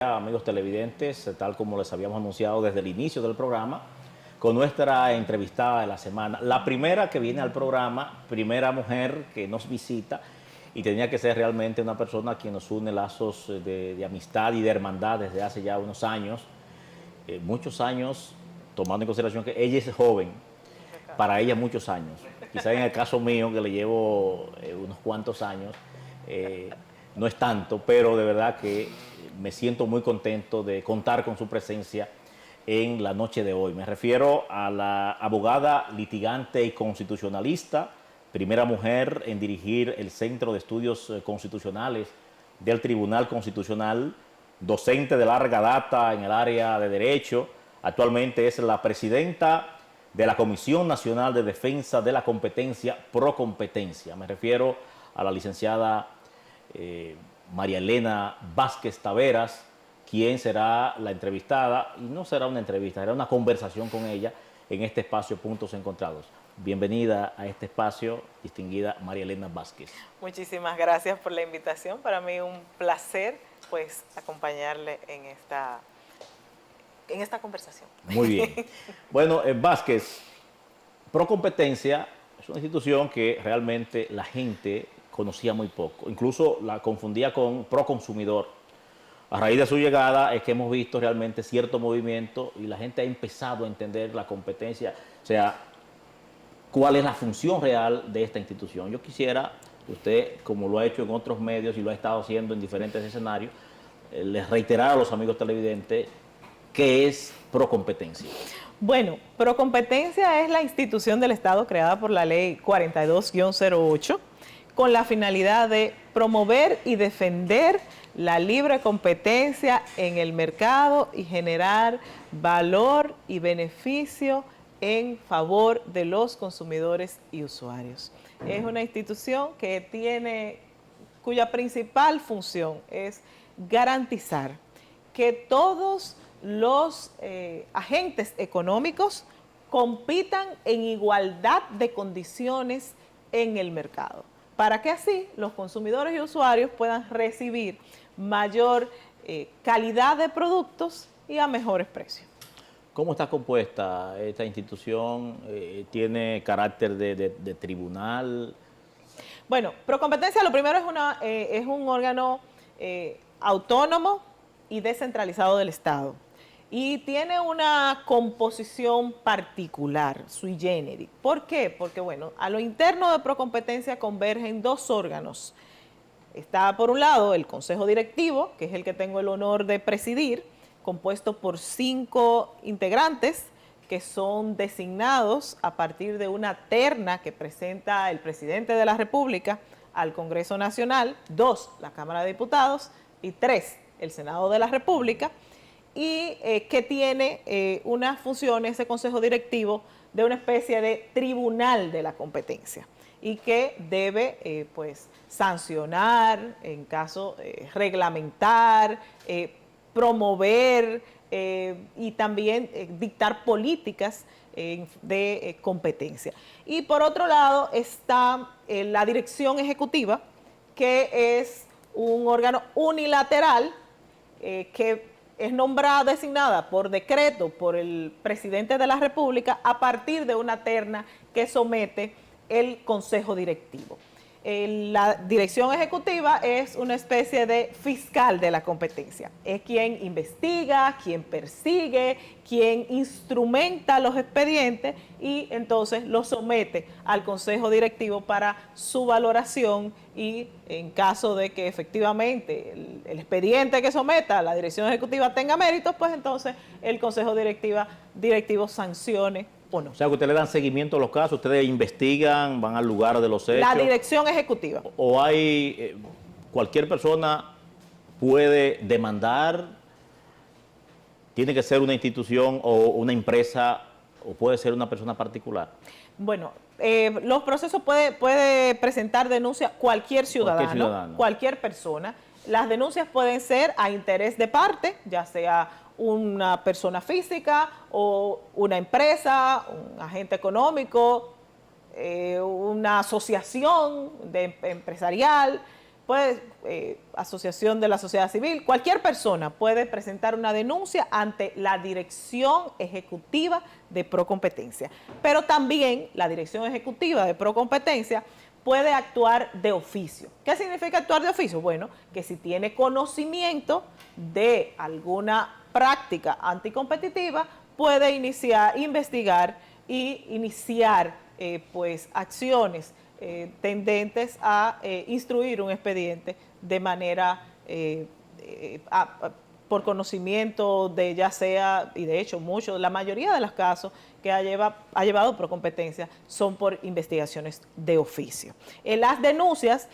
Amigos televidentes, tal como les habíamos anunciado desde el inicio del programa, con nuestra entrevistada de la semana, la primera que viene al programa, primera mujer que nos visita, y tenía que ser realmente una persona a quien nos une lazos de amistad y de hermandad desde hace ya unos años, muchos años, tomando en consideración que ella es joven, para ella muchos años. Quizás en el caso mío, que le llevo unos cuantos años, no es tanto, pero de verdad que me siento muy contento de contar con su presencia en la noche de hoy. Me refiero a la abogada litigante y constitucionalista, primera mujer en dirigir el Centro de Estudios Constitucionales del Tribunal Constitucional, docente de larga data en el área de Derecho. Actualmente es la presidenta de la Comisión Nacional de Defensa de la Competencia, Procompetencia. Me refiero a la licenciada María Elena Vázquez Taveras, quien será la entrevistada, y no será una entrevista, será una conversación con ella en este espacio Puntos Encontrados. Bienvenida a este espacio, distinguida María Elena Vázquez. Muchísimas gracias por la invitación. Para mí un placer, pues, acompañarle en esta conversación. Muy bien. Bueno, Vázquez, Procompetencia es una institución que realmente la gente conocía muy poco, incluso la confundía con Proconsumidor. A raíz de su llegada es que hemos visto realmente cierto movimiento y la gente ha empezado a entender la competencia, o sea, cuál es la función real de esta institución. Yo quisiera que usted, como lo ha hecho en otros medios y lo ha estado haciendo en diferentes escenarios, les reiterar a los amigos televidentes qué es Procompetencia. Bueno, Procompetencia es la institución del Estado creada por la Ley 42-08 con la finalidad de promover y defender la libre competencia en el mercado y generar valor y beneficio en favor de los consumidores y usuarios. Es una institución cuya principal función es garantizar que todos los agentes económicos compitan en igualdad de condiciones en el mercado, para que así los consumidores y usuarios puedan recibir mayor calidad de productos y a mejores precios. ¿Cómo está compuesta esta institución? ¿Tiene carácter de tribunal? Bueno, Procompetencia lo primero es un órgano autónomo y descentralizado del Estado. Y tiene una composición particular, sui generis. ¿Por qué? Porque, bueno, a lo interno de Procompetencia convergen dos órganos. Está, por un lado, el Consejo Directivo, que es el que tengo el honor de presidir, compuesto por 5 integrantes que son designados a partir de una terna que presenta el presidente de la República al Congreso Nacional, 2, la Cámara de Diputados, y 3, el Senado de la República, y que tiene unas funciones, ese consejo directivo, de una especie de tribunal de la competencia y que debe pues sancionar, en caso reglamentar, promover y también dictar políticas de competencia. Y por otro lado está la dirección ejecutiva, que es un órgano unilateral que es nombrada, designada por decreto por el presidente de la República a partir de una terna que somete el Consejo Directivo. La dirección ejecutiva es una especie de fiscal de la competencia. Es quien investiga, quien persigue, quien instrumenta los expedientes y entonces los somete al Consejo Directivo para su valoración y en caso de que efectivamente el expediente que someta a la dirección ejecutiva tenga méritos, pues entonces el Consejo Directivo sancione o no. O sea, que ustedes le dan seguimiento a los casos, ustedes investigan, van al lugar de los hechos. La dirección ejecutiva. O hay, cualquier persona puede demandar, tiene que ser una institución o una empresa, o puede ser una persona particular. Bueno, los procesos puede presentar denuncia cualquier ciudadano, cualquier persona. Las denuncias pueden ser a interés de parte, ya sea una persona física o una empresa, un agente económico, una asociación empresarial, puede, asociación de la sociedad civil, cualquier persona puede presentar una denuncia ante la Dirección Ejecutiva de Procompetencia. Pero también la Dirección Ejecutiva de Procompetencia puede actuar de oficio. ¿Qué significa actuar de oficio? Bueno, que si tiene conocimiento de alguna práctica anticompetitiva, puede investigar y iniciar pues acciones tendentes a instruir un expediente de manera por conocimiento de ya sea, y de hecho la mayoría de los casos que ha llevado Procompetencia son por investigaciones de oficio. Las denuncias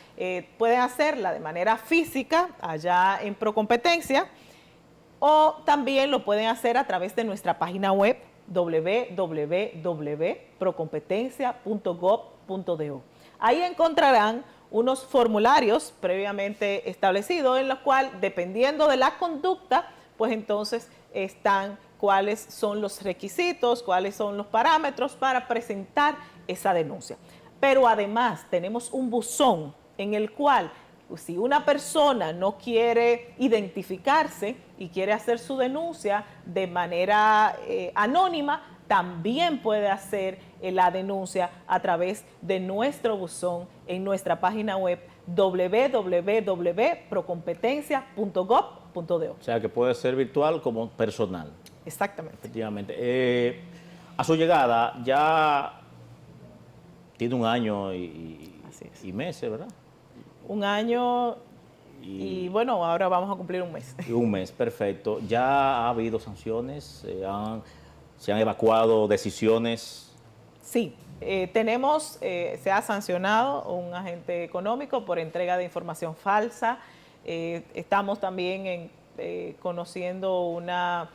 pueden hacerla de manera física allá en Procompetencia, o también lo pueden hacer a través de nuestra página web www.procompetencia.gov.do. Ahí encontrarán unos formularios previamente establecidos en los cuales, dependiendo de la conducta, pues entonces están cuáles son los requisitos, cuáles son los parámetros para presentar esa denuncia. Pero además tenemos un buzón en el cual, si una persona no quiere identificarse y quiere hacer su denuncia de manera anónima, también puede hacer la denuncia a través de nuestro buzón en nuestra página web www.procompetencia.gov.do. O sea, que puede ser virtual como personal. Exactamente. Efectivamente. A su llegada ya tiene un año y meses, ¿verdad? Un año y bueno, ahora vamos a cumplir un mes. Un mes, perfecto. ¿Ya ha habido sanciones? ¿Se han evacuado decisiones? Sí, se ha sancionado un agente económico por entrega de información falsa. Estamos también conociendo una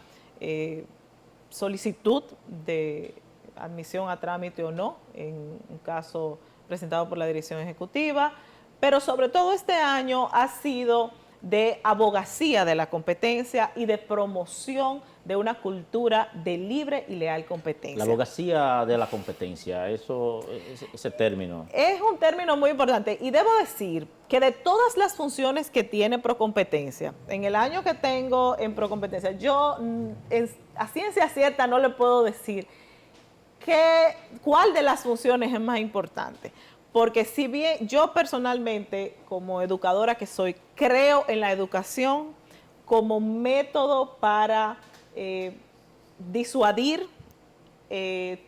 solicitud de admisión a trámite o no, en un caso presentado por la Dirección Ejecutiva, pero sobre todo este año ha sido de abogacía de la competencia y de promoción de una cultura de libre y leal competencia. La abogacía de la competencia, ese término. Es un término muy importante y debo decir que de todas las funciones que tiene Procompetencia, en el año que tengo en Procompetencia, yo a ciencia cierta no le puedo decir cuál de las funciones es más importante. Porque si bien yo personalmente, como educadora que soy, creo en la educación como método para disuadir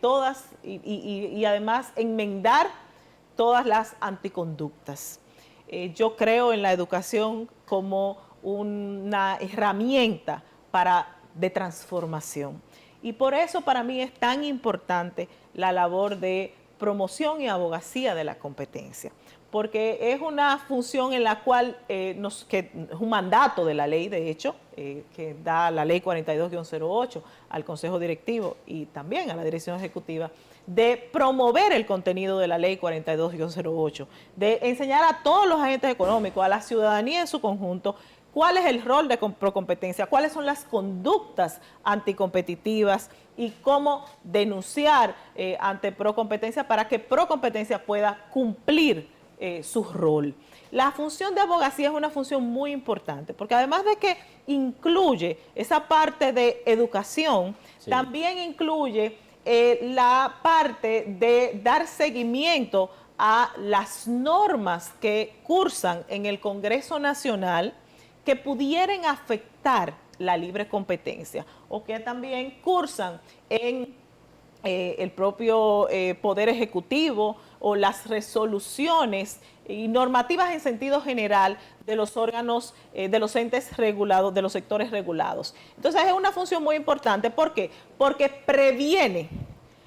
todas y además enmendar todas las anticonductas. Yo creo en la educación como una herramienta de transformación. Y por eso para mí es tan importante la labor de promoción y abogacía de la competencia, porque es una función en la cual, que es un mandato de la ley, de hecho, que da la ley 42-08 al Consejo Directivo y también a la Dirección Ejecutiva, de promover el contenido de la ley 42-08, de enseñar a todos los agentes económicos, a la ciudadanía en su conjunto, cuál es el rol de Procompetencia, cuáles son las conductas anticompetitivas y cómo denunciar ante Procompetencia para que Procompetencia pueda cumplir su rol. La función de abogacía es una función muy importante porque además de que incluye esa parte de educación, sí, también incluye la parte de dar seguimiento a las normas que cursan en el Congreso Nacional que pudieran afectar la libre competencia o que también cursan en el propio Poder Ejecutivo o las resoluciones y normativas en sentido general de los órganos, de los entes regulados, de los sectores regulados. Entonces es una función muy importante. ¿Por qué? Porque previene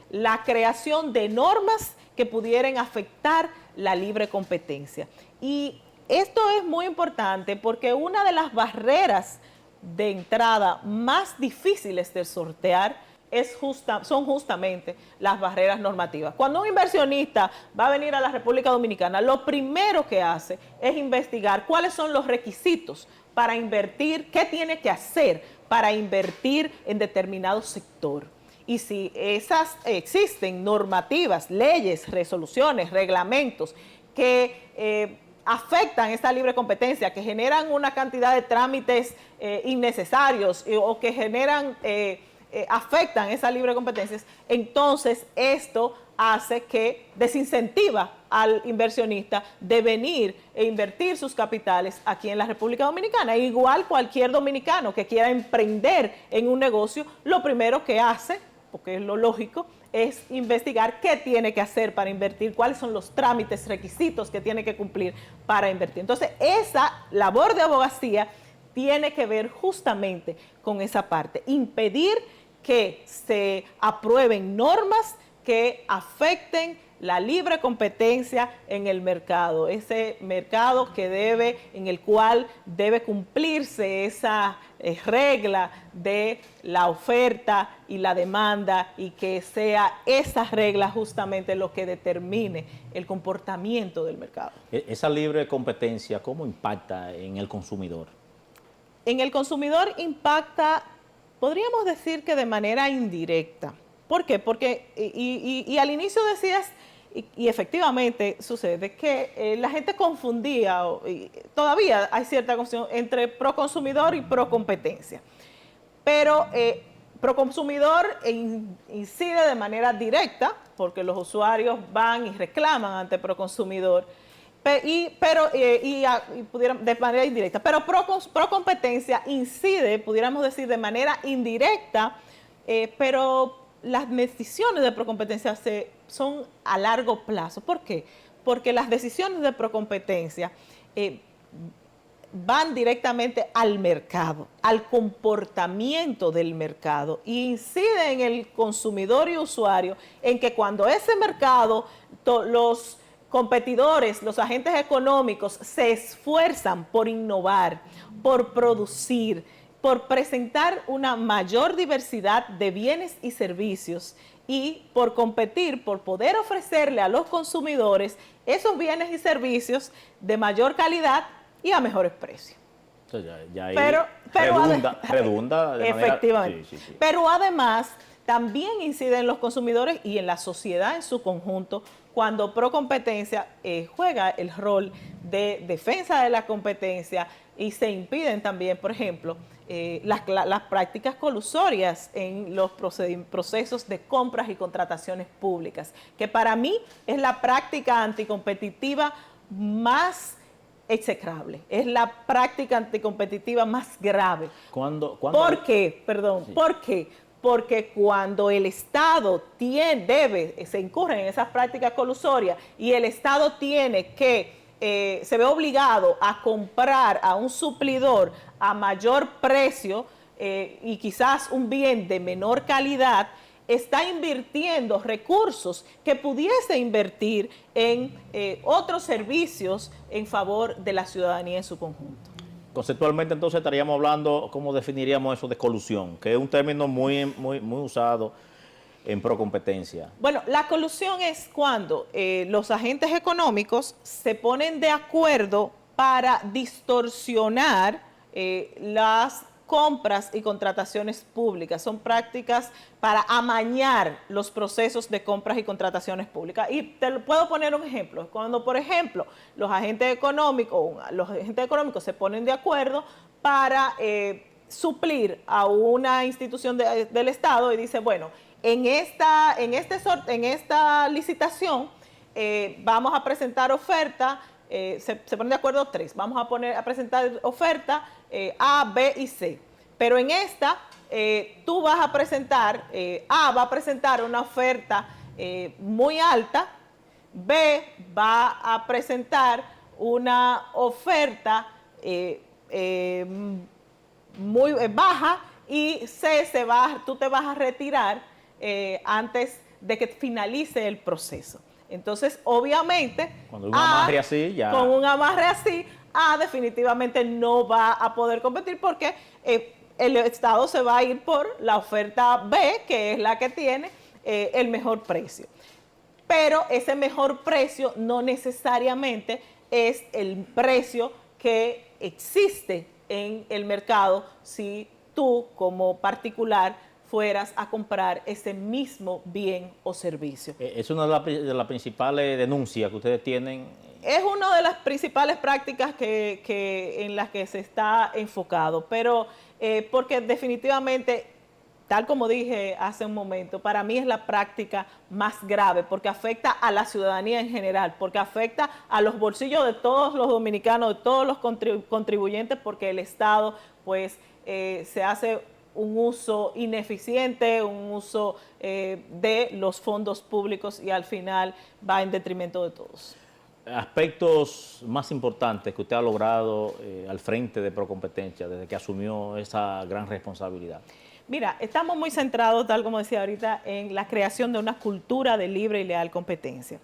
la creación de normas que pudieran afectar la libre competencia. Y esto es muy importante porque una de las barreras de entrada más difíciles de sortear son justamente las barreras normativas. Cuando un inversionista va a venir a la República Dominicana, lo primero que hace es investigar cuáles son los requisitos para invertir, qué tiene que hacer para invertir en determinado sector. Y si existen normativas, leyes, resoluciones, reglamentos que afectan esta libre competencia, que generan una cantidad de trámites innecesarios o que generan, afectan esa libre competencia, entonces esto hace que desincentiva al inversionista de venir e invertir sus capitales aquí en la República Dominicana. Igual cualquier dominicano que quiera emprender en un negocio, lo primero que hace, porque es lo lógico, es investigar qué tiene que hacer para invertir, cuáles son los trámites, requisitos que tiene que cumplir para invertir. Entonces, esa labor de abogacía tiene que ver justamente con esa parte, impedir que se aprueben normas que afecten la libre competencia en el mercado, ese mercado que debe, en el cual debe cumplirse esa regla de la oferta y la demanda, y que sea esa regla justamente lo que determine el comportamiento del mercado. Esa libre competencia, ¿cómo impacta en el consumidor? En el consumidor impacta, podríamos decir que de manera indirecta. ¿Por qué? Porque, y al inicio decías, y efectivamente sucede, que la gente confundía, y todavía hay cierta confusión entre proconsumidor y procompetencia. Pero proconsumidor incide de manera directa, porque los usuarios van y reclaman ante proconsumidor, pero de manera indirecta. Pero procompetencia incide, pudiéramos decir, de manera indirecta, pero las decisiones de procompetencia son a largo plazo. ¿Por qué? Porque las decisiones de procompetencia van directamente al mercado, al comportamiento del mercado, e incide en el consumidor y usuario en que cuando ese mercado, los competidores, los agentes económicos se esfuerzan por innovar, por producir, por presentar una mayor diversidad de bienes y servicios, y por competir, por poder ofrecerle a los consumidores esos bienes y servicios de mayor calidad y a mejores precios. Ya pero redunda de efectivamente. Manera, sí. Pero además también incide en los consumidores y en la sociedad en su conjunto cuando Procompetencia juega el rol de defensa de la competencia, y se impiden también, por ejemplo, las prácticas colusorias en los procesos de compras y contrataciones públicas, que para mí es la práctica anticompetitiva más execrable, es la práctica anticompetitiva más grave. ¿Por qué? Perdón, sí. ¿Por qué? Porque cuando el Estado se incurre en esas prácticas colusorias y el Estado tiene que se ve obligado a comprar a un suplidor a mayor precio y quizás un bien de menor calidad, está invirtiendo recursos que pudiese invertir en otros servicios en favor de la ciudadanía en su conjunto. Conceptualmente, entonces, estaríamos hablando, ¿cómo definiríamos eso de colusión? Que es un término muy usado en Procompetencia. Bueno, la colusión es cuando los agentes económicos se ponen de acuerdo para distorsionar las compras y contrataciones públicas. Son prácticas para amañar los procesos de compras y contrataciones públicas. Y te puedo poner un ejemplo. Cuando, por ejemplo, los agentes económicos se ponen de acuerdo para suplir a una institución del Estado y dice, bueno, en esta licitación vamos a presentar oferta, se ponen de acuerdo tres, vamos a presentar oferta A, B y C, pero en esta tú vas a presentar, A va a presentar una oferta muy alta, B va a presentar una oferta muy baja, y C tú te vas a retirar antes de que finalice el proceso. Entonces, obviamente, con un amarre así, A definitivamente no va a poder competir porque el Estado se va a ir por la oferta B, que es la que tiene el mejor precio. Pero ese mejor precio no necesariamente es el precio que existe en el mercado si tú, como particular, fueras a comprar ese mismo bien o servicio. Es una de las principales denuncias que ustedes tienen es una de las principales prácticas en las que se está enfocado, pero porque definitivamente, tal como dije hace un momento, para mí es la práctica más grave, porque afecta a la ciudadanía en general, porque afecta a los bolsillos de todos los dominicanos, de todos los contribuyentes, porque el Estado pues se hace un uso ineficiente, un uso de los fondos públicos y al final va en detrimento de todos. Aspectos más importantes que usted ha logrado al frente de Procompetencia desde que asumió esa gran responsabilidad. Mira, estamos muy centrados, tal como decía ahorita, en la creación de una cultura de libre y leal competencia.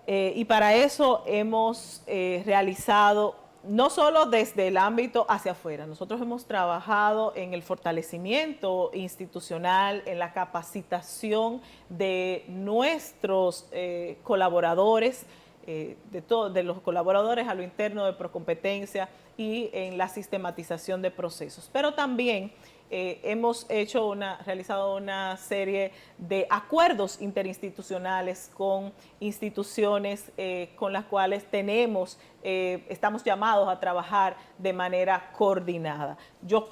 Y para eso hemos realizado, no solo desde el ámbito hacia afuera, nosotros hemos trabajado en el fortalecimiento institucional, en la capacitación de nuestros colaboradores, de los colaboradores a lo interno de Procompetencia y en la sistematización de procesos. Pero también hemos realizado una serie de acuerdos interinstitucionales con instituciones con las cuales estamos llamados a trabajar de manera coordinada.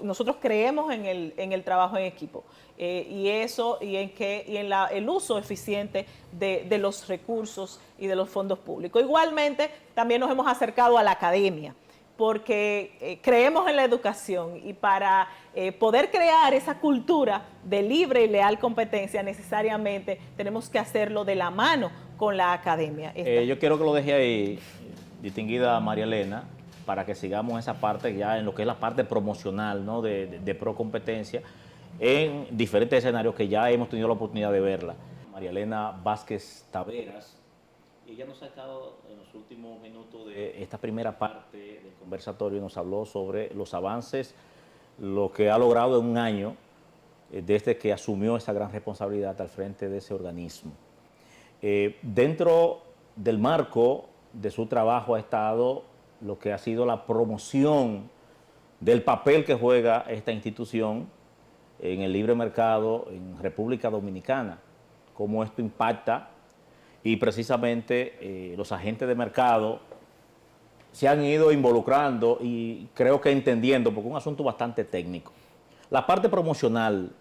Nosotros creemos en el trabajo en equipo y en el uso eficiente de los recursos y de los fondos públicos. Igualmente, también nos hemos acercado a la academia, porque creemos en la educación y para poder crear esa cultura de libre y leal competencia necesariamente tenemos que hacerlo de la mano con la academia. Yo quiero que lo deje ahí, distinguida María Elena, para que sigamos esa parte ya en lo que es la parte promocional, ¿no?, de Procompetencia en diferentes escenarios que ya hemos tenido la oportunidad de verla. María Elena Vázquez Taveras, y ella nos ha estado en los últimos minutos de esta primera parte del conversatorio, nos habló sobre los avances, lo que ha logrado en un año desde que asumió esa gran responsabilidad al frente de ese organismo. Dentro del marco de su trabajo ha estado lo que ha sido la promoción del papel que juega esta institución en el libre mercado en República Dominicana, cómo esto impacta. Y precisamente los agentes de mercado se han ido involucrando y creo que entendiendo, porque es un asunto bastante técnico. La parte promocional,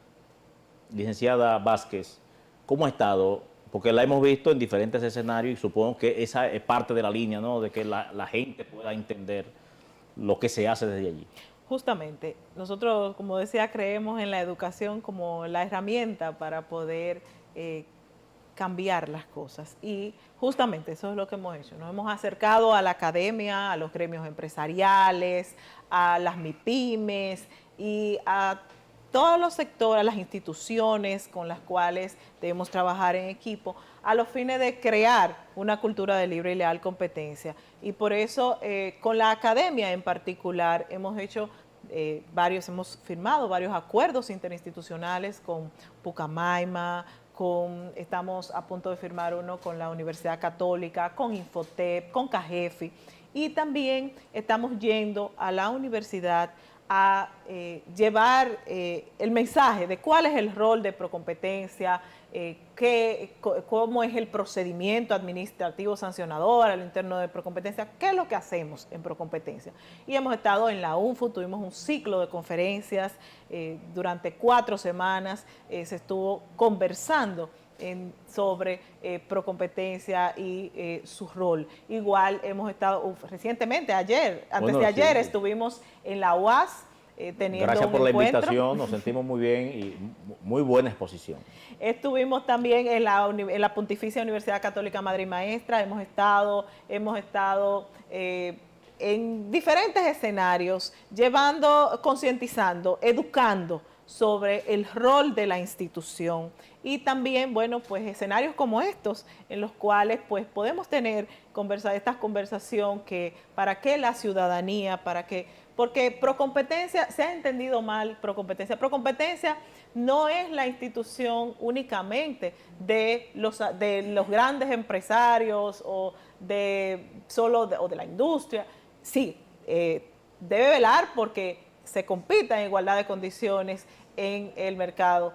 licenciada Vázquez, ¿cómo ha estado? Porque la hemos visto en diferentes escenarios y supongo que esa es parte de la línea, ¿no?, de que la gente pueda entender lo que se hace desde allí. Justamente, nosotros, como decía, creemos en la educación como la herramienta para poder cambiar las cosas y justamente eso es lo que hemos hecho. Nos hemos acercado a la academia, a los gremios empresariales, a las MIPYMES y a todos los sectores, a las instituciones con las cuales debemos trabajar en equipo a los fines de crear una cultura de libre y leal competencia. Y por eso con la academia en particular hemos firmado varios acuerdos interinstitucionales con Pucamaima, estamos a punto de firmar uno con la Universidad Católica, con Infotep, con CAGEFI, y también estamos yendo a la universidad a llevar el mensaje de cuál es el rol de Procompetencia, cómo es el procedimiento administrativo sancionador al interno de Procompetencia, qué es lo que hacemos en Procompetencia. Y hemos estado en la UNFU, tuvimos un ciclo de conferencias durante 4 semanas, se estuvo conversando sobre Procompetencia y su rol. Igual hemos estado recientemente, antes de ayer, estuvimos en la UAS teniendo Gracias por un la encuentro. invitación, nos sentimos muy bien y muy buena exposición. Estuvimos también en la Pontificia Universidad Católica Madre y Maestra, hemos estado en diferentes escenarios, concientizando, educando sobre el rol de la institución y también, bueno, pues escenarios como estos en los cuales pues podemos tener esta conversación para que la ciudadanía, porque Procompetencia, se ha entendido mal Procompetencia no es la institución únicamente de los grandes empresarios o de la industria. Sí, debe velar porque se compita en igualdad de condiciones en el mercado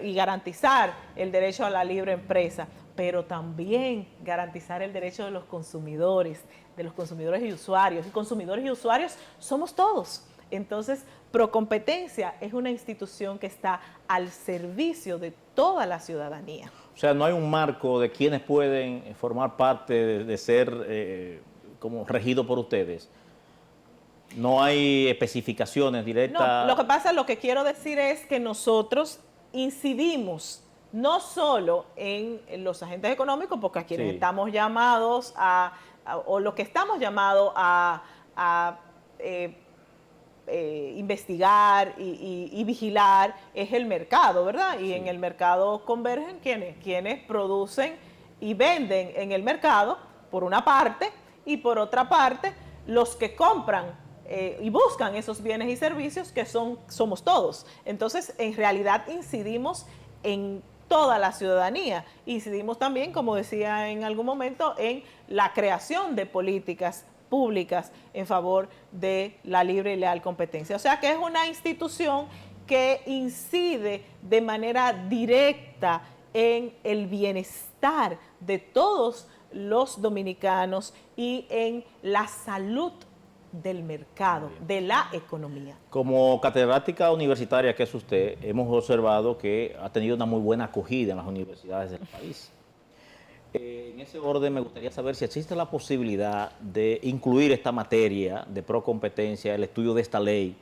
y garantizar el derecho a la libre empresa. pero también garantizar el derecho de los consumidores y usuarios. Y consumidores y usuarios somos todos. Entonces, Procompetencia es una institución que está al servicio de toda la ciudadanía. O sea, no hay un marco de quienes pueden formar parte de ser como regido por ustedes. No hay especificaciones directas. No, lo que pasa, lo que quiero decir es que nosotros incidimos no solo en los agentes económicos, porque a quienes estamos llamados o lo que estamos llamados a investigar y vigilar es el mercado, ¿verdad? Y en el mercado convergen quienes producen y venden en el mercado, por una parte, y por otra parte, los que compran y buscan esos bienes y servicios que somos todos. Entonces, en realidad incidimos en toda la ciudadanía. Incidimos también, como decía en algún momento, en la creación de políticas públicas en favor de la libre y leal competencia. O sea que es una institución que incide de manera directa en el bienestar de todos los dominicanos y en la salud del mercado, de la economía. Como catedrática universitaria que es usted, hemos observado que ha tenido una muy buena acogida en las universidades del país. En ese orden me gustaría saber si existe la posibilidad de incluir esta materia de procompetencia, el estudio de esta ley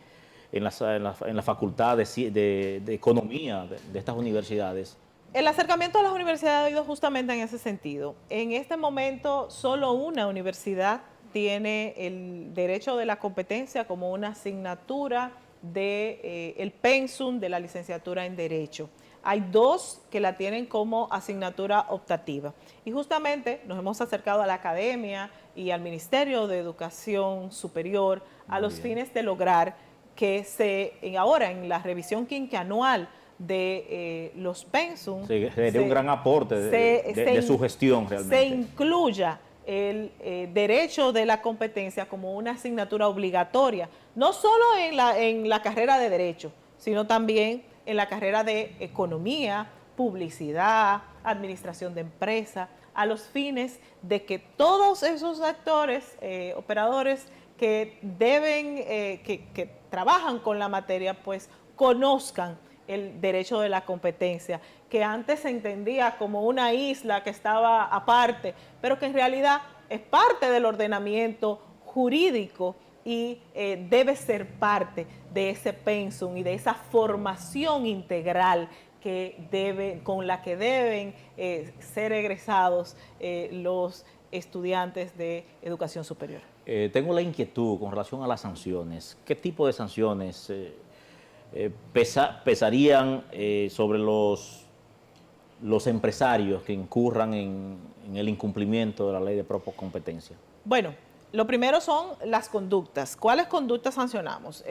en la facultad de economía de estas universidades. El acercamiento a las universidades ha ido justamente en ese sentido. En este momento, solo una universidad tiene el derecho de la competencia como una asignatura del pensum de la licenciatura en Derecho. Hay dos que la tienen como asignatura optativa. Y justamente nos hemos acercado a la academia y al Ministerio de Educación Superior a los fines de lograr que ahora en la revisión quinquenal de los pensum, sería un gran aporte de su gestión realmente. Se incluya el derecho de la competencia como una asignatura obligatoria, no solo en la carrera de Derecho, sino también en la carrera de Economía, Publicidad, Administración de Empresas, a los fines de que todos esos actores, operadores que que trabajan con la materia, pues conozcan el derecho de la competencia, que antes se entendía como una isla que estaba aparte, pero que en realidad es parte del ordenamiento jurídico y debe ser parte de ese pensum y de esa formación integral con la que deben ser egresados los estudiantes de educación superior. Tengo la inquietud con relación a las sanciones. ¿Qué tipo de sanciones pesarían sobre los empresarios que incurran en el incumplimiento de la ley de procompetencia? Bueno, lo primero son las conductas. ¿Cuáles conductas sancionamos?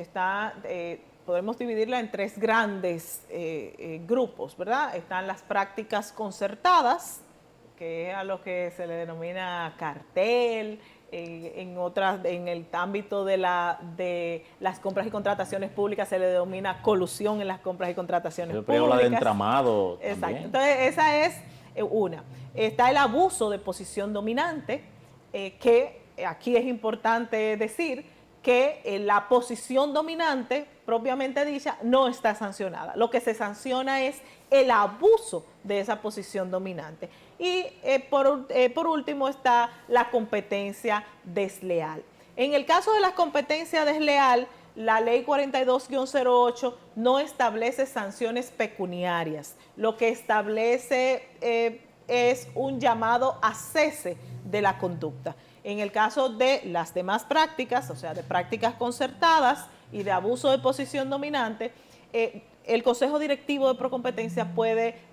Podemos dividirla en tres grandes grupos, ¿verdad? Están las prácticas concertadas, que es a lo que se le denomina cartel. En el ámbito de las compras y contrataciones públicas se le denomina colusión en las compras y contrataciones públicas. Pero habla de entramado Exacto. también. Entonces, esa es una. Está el abuso de posición dominante, que aquí es importante decir que la posición dominante, propiamente dicha, no está sancionada. Lo que se sanciona es el abuso de esa posición dominante. Y por último está la competencia desleal. En el caso de la competencia desleal, la ley 42-08 no establece sanciones pecuniarias. Lo que establece es un llamado a cese de la conducta. En el caso de las demás prácticas, o sea, de prácticas concertadas y de abuso de posición dominante, el Consejo Directivo de Procompetencia puede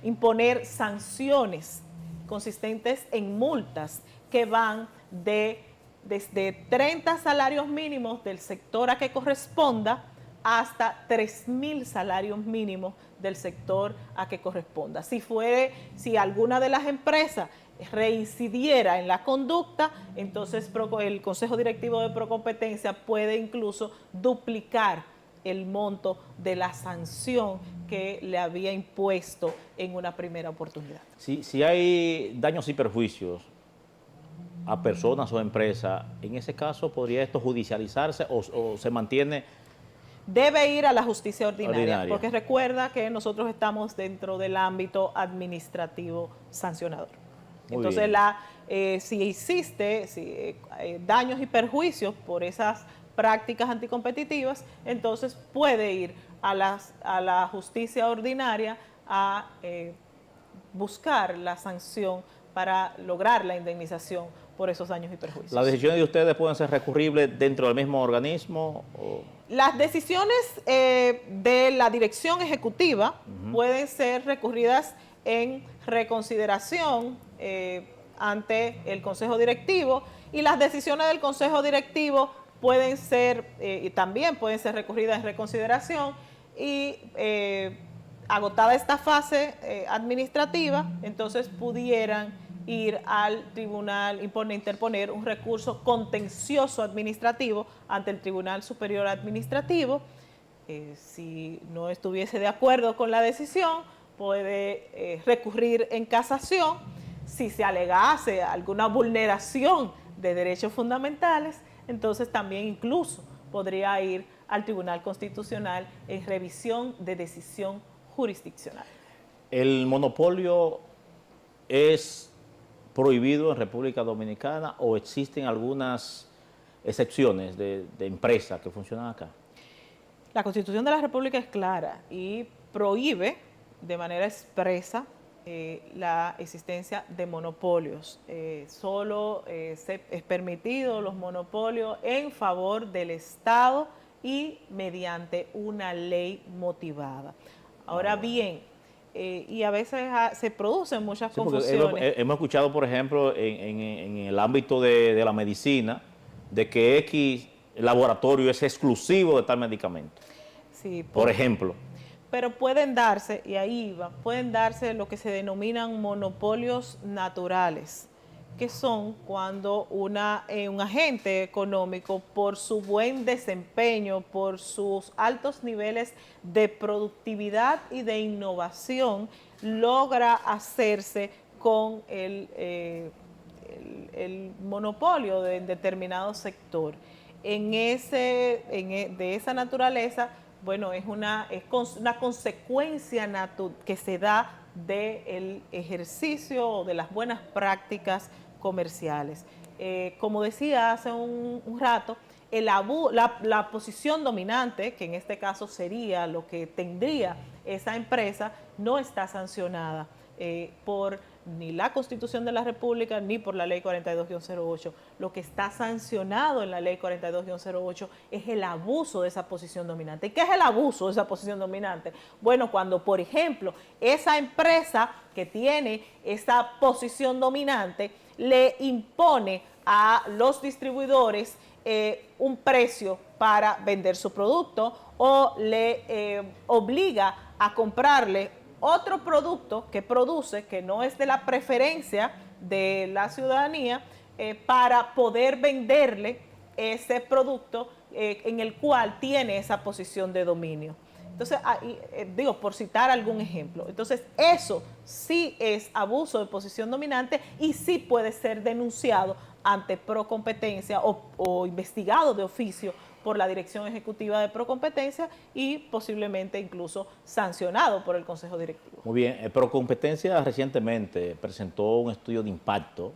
imponer sanciones consistentes en multas que van desde 30 salarios mínimos del sector a que corresponda hasta 3.000 salarios mínimos del sector a que corresponda. Si alguna de las empresas reincidiera en la conducta, entonces el Consejo Directivo de Procompetencia puede incluso duplicar el monto de la sanción que le había impuesto en una primera oportunidad. Si hay daños y perjuicios a personas o empresas, en ese caso, ¿podría esto judicializarse o se mantiene? Debe ir a la justicia ordinaria, porque recuerda que nosotros estamos dentro del ámbito administrativo sancionador. Entonces, si existe daños y perjuicios por esas prácticas anticompetitivas, entonces puede ir a la justicia ordinaria a buscar la sanción para lograr la indemnización por esos daños y perjuicios. ¿Las decisiones de ustedes pueden ser recurribles dentro del mismo organismo? Las decisiones de la dirección ejecutiva pueden ser recurridas en reconsideración ante el Consejo Directivo, y las decisiones del Consejo Directivo pueden ser, y también pueden ser recurridas en reconsideración, y agotada esta fase administrativa, entonces pudieran ir al tribunal, interponer un recurso contencioso administrativo ante el Tribunal Superior Administrativo. Si no estuviese de acuerdo con la decisión, puede recurrir en casación. Si se alegase alguna vulneración de derechos fundamentales, entonces también incluso podría ir al Tribunal Constitucional en revisión de decisión jurisdiccional. ¿El monopolio es prohibido en República Dominicana o existen algunas excepciones de empresas que funcionan acá? La Constitución de la República es clara y prohíbe de manera expresa la existencia de monopolios. Solo es permitido los monopolios en favor del Estado y mediante una ley motivada. Ahora bien, y a veces se producen muchas confusiones. Hemos escuchado, por ejemplo, en el ámbito de la medicina, de que X laboratorio es exclusivo de tal medicamento. Sí, por ejemplo. Pero pueden darse, y ahí va, pueden darse lo que se denominan monopolios naturales, que son cuando un agente económico, por su buen desempeño, por sus altos niveles de productividad y de innovación, logra hacerse con el monopolio de determinado sector. De esa naturaleza, bueno, es una consecuencia que se da del ejercicio o de las buenas prácticas comerciales. Como decía hace un rato, la posición dominante, que en este caso sería lo que tendría esa empresa, no está sancionada por ni la Constitución de la República ni por la Ley 42-08. Lo que está sancionado en la Ley 42-08 es el abuso de esa posición dominante. ¿Y qué es el abuso de esa posición dominante? Bueno, cuando, por ejemplo, esa empresa que tiene esa posición dominante le impone a los distribuidores un precio para vender su producto, o le obliga a comprarle otro producto que produce, que no es de la preferencia de la ciudadanía, para poder venderle ese producto en el cual tiene esa posición de dominio. Entonces, por citar algún ejemplo. Entonces, eso sí es abuso de posición dominante y sí puede ser denunciado ante Procompetencia o investigado de oficio por la Dirección Ejecutiva de Procompetencia y posiblemente incluso sancionado por el Consejo Directivo. Muy bien. Procompetencia recientemente presentó un estudio de impacto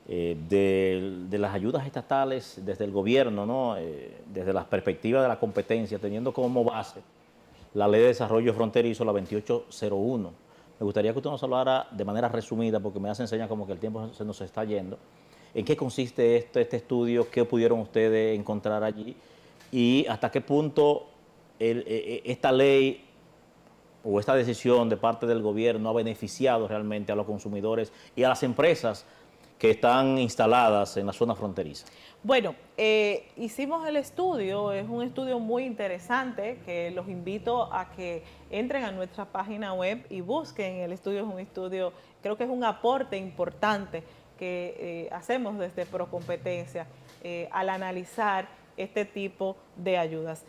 de las ayudas estatales desde el gobierno, ¿no? Desde la perspectiva de la competencia, teniendo como base la Ley de Desarrollo Fronterizo, la 2801. Me gustaría que usted nos hablara de manera resumida, porque me hace señas como que el tiempo se nos está yendo. ¿En qué consiste este estudio? ¿Qué pudieron ustedes encontrar allí? ¿Y hasta qué punto esta ley o esta decisión de parte del gobierno ha beneficiado realmente a los consumidores y a las empresas que están instaladas en la zona fronteriza? Bueno, hicimos el estudio, es un estudio muy interesante que los invito a que entren a nuestra página web y busquen el estudio. Es un estudio, creo que es un aporte importante que hacemos desde Procompetencia al analizar este tipo de ayudas.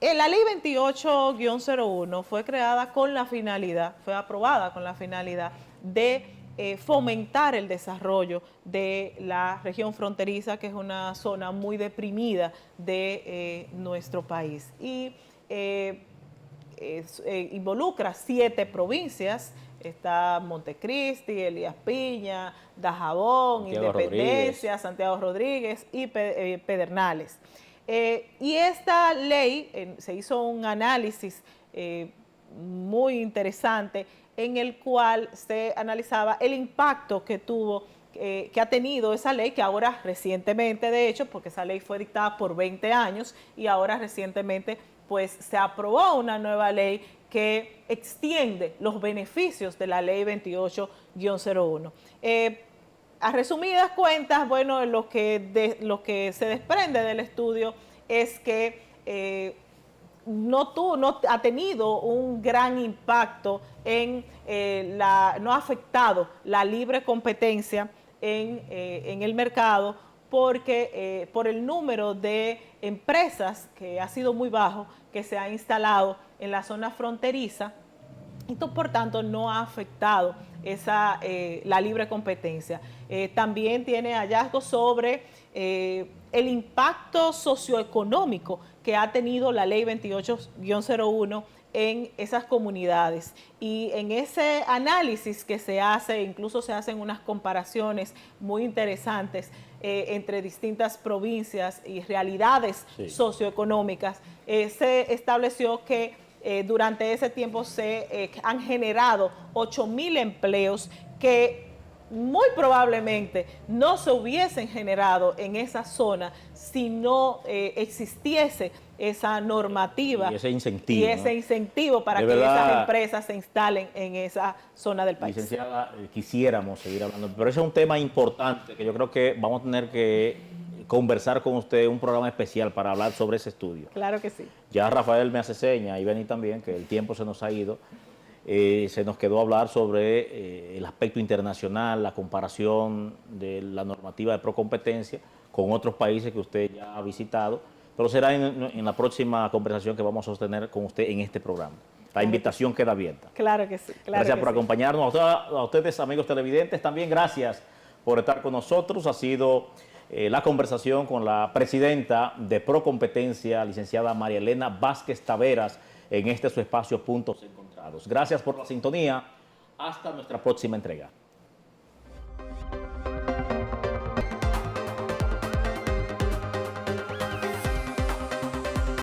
La ley 28-01 fue creada con la finalidad, fue aprobada con la finalidad de fomentar el desarrollo de la región fronteriza, que es una zona muy deprimida de nuestro país. Y involucra 7 provincias. Está Montecristi, Elías Piña, Dajabón, Santiago Independencia, Rodríguez. Santiago Rodríguez y Pedernales. Y esta ley, se hizo un análisis muy interesante en el cual se analizaba el impacto que tuvo, que ha tenido esa ley, que ahora recientemente, de hecho, porque esa ley fue dictada por 20 años y ahora recientemente pues se aprobó una nueva ley que extiende los beneficios de la ley 28-01. A resumidas cuentas, bueno, lo que se desprende del estudio es que no ha tenido un gran impacto no ha afectado la libre competencia en el mercado, porque por el número de empresas que ha sido muy bajo, que se ha instalado en la zona fronteriza. Esto, por tanto, no ha afectado la libre competencia. También tiene hallazgos sobre el impacto socioeconómico que ha tenido la ley 28-01 en esas comunidades. Y en ese análisis que se hace, incluso se hacen unas comparaciones muy interesantes entre distintas provincias y realidades socioeconómicas, se estableció que durante ese tiempo se han generado 8,000 empleos que muy probablemente no se hubiesen generado en esa zona si no existiese esa normativa y ese incentivo, para que esas empresas se instalen en esa zona del país. Licenciada, quisiéramos seguir hablando, pero ese es un tema importante que yo creo que vamos a tener que conversar con usted, un programa especial para hablar sobre ese estudio. Claro que sí. Ya Rafael me hace seña, y Beni también, que el tiempo se nos ha ido. Se nos quedó hablar sobre el aspecto internacional, la comparación de la normativa de procompetencia con otros países que usted ya ha visitado, pero será en la próxima conversación que vamos a sostener con usted en este programa. La invitación queda abierta. Claro que sí. Gracias por acompañarnos. A ustedes, amigos televidentes, también gracias por estar con nosotros. Ha sido la conversación con la presidenta de Procompetencia, licenciada María Elena Vázquez Taveras, en este su espacio Puntos Encontrados. Gracias por la sintonía. Hasta nuestra próxima entrega.